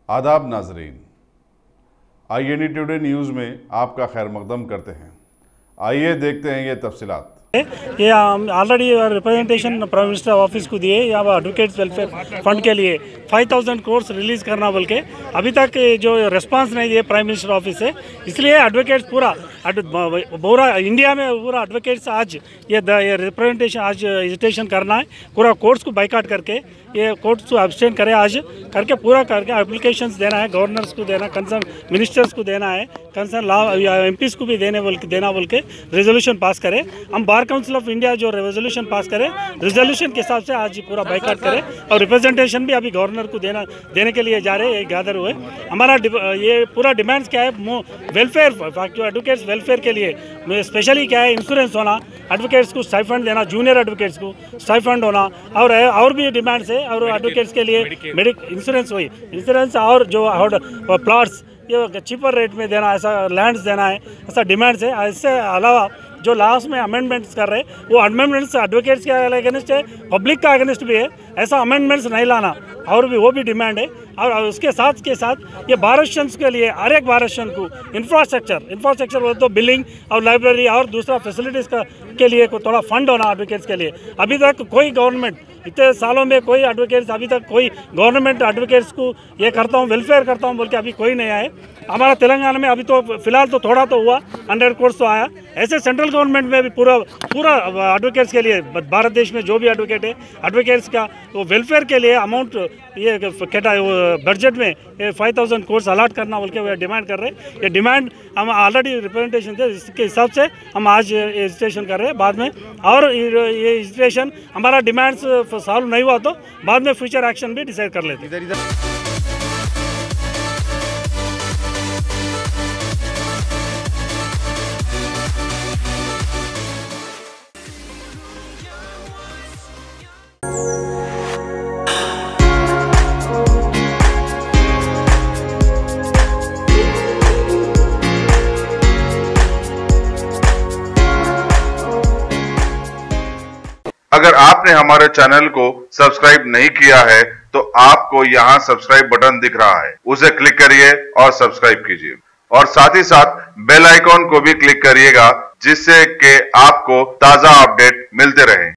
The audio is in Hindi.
आदाब नाजरीन, INE टुडे न्यूज़ में आपका खैर मकदम करते हैं। आइए देखते हैं ये तफसीलात। ये already representation prime minister office को दिए यहाँ एडवोकेट्स वेलफेयर फंड के लिए 5000 कोर्स रिलीज़ करना बोल के अभी तक जो रिस्पांस नहीं दिए प्राइम मिनिस्टर ऑफिस से, इसलिए एडवोकेट्स पूरा इंडिया में पूरा एडवोकेट्स आज ये रिप्रेजेंटेशन आज एजिटेशन करना है, पूरा कोर्ट्स को बाइकाट करके ये कोर्ट्स को अब्सटेन करे आज करके पूरा करके एप्लीकेशंस देना है, गवर्नर्स को देना, कंसर्न मिनिस्टर्स को देना है, कंसर्न लॉ MPs को भी देना बोल के रेजोल्यूशन पास करे। हम बार काउंसिल ऑफ इंडिया जो रेजोल्यूशन पास करे, रेजोल्यूशन के हिसाब से आज पूरा बाइकाट करे और रिप्रेजेंटेशन भी अभी गवर्नर को देने के लिए जा रहे हैं, गैदर हुए। हमारा ये पूरा डिमांड्स क्या है, वेलफेयर एडवोकेट्स वेलफेयर के लिए स्पेशली क्या है, इंश्योरेंस होना, एडवोकेट्स को स्टाइफंड देना, जूनियर एडवोकेट्स को स्टाइफंड होना और भी डिमांड्स है। और एडवोकेट्स के लिए इंश्योरेंस इंश्योरेंस और जो प्लॉट्स ये चीपर रेट में देना, ऐसा लैंड्स देना है, ऐसा डिमांड्स है। इससे अलावा जो लास्ट में अमेंडमेंट्स कर रहे हैं वो अमेंडमेंट्स एडवोकेट्स के अगेंस्ट है, पब्लिक का अगेंस्ट भी है, ऐसा अमेंडमेंट्स नहीं लाना और भी वो भी डिमांड है। और उसके साथ ये भारत के लिए हर एक भारत को इंफ्रास्ट्रक्चर बोले तो बिल्डिंग और लाइब्रेरी और दूसरा फैसिलिटीज़ के लिए थोड़ा फंड होना एडवोकेट्स के लिए। अभी तक कोई गवर्नमेंट इतने सालों में कोई एडवोकेट्स अभी तक कोई गवर्नमेंट एडवोकेट्स को ये करता हूँ वेलफेयर करता हूँ बोल के अभी कोई नहीं आए। हमारा तेलंगाना में अभी तो फिलहाल तो थोड़ा तो हुआ, 100 कोर्स तो आया। ऐसे सेंट्रल गवर्नमेंट में भी पूरा एडवोकेट्स के लिए भारत देश में जो भी एडवोकेट है एडवोकेट्स का वो वेलफेयर के लिए अमाउंट ये बजट में 5000 कोर्स अलॉट करना बोल के वो डिमांड कर रहे हैं। ये डिमांड हम ऑलरेडी रिप्रेजेंटेशन थे, इसके हिसाब से हम आज रजिस्ट्रेशन कर रहे हैं। बाद में और ये रजिस्ट्रेशन हमारा डिमांड्स सॉल्व नहीं हुआ तो बाद में फ्यूचर एक्शन भी डिसाइड कर लेते हैं। अगर आपने हमारे चैनल को सब्सक्राइब नहीं किया है तो आपको यहाँ सब्सक्राइब बटन दिख रहा है, उसे क्लिक करिए और सब्सक्राइब कीजिए और साथ ही साथ बेल आइकॉन को भी क्लिक करिएगा जिससे कि आपको ताजा अपडेट मिलते रहे।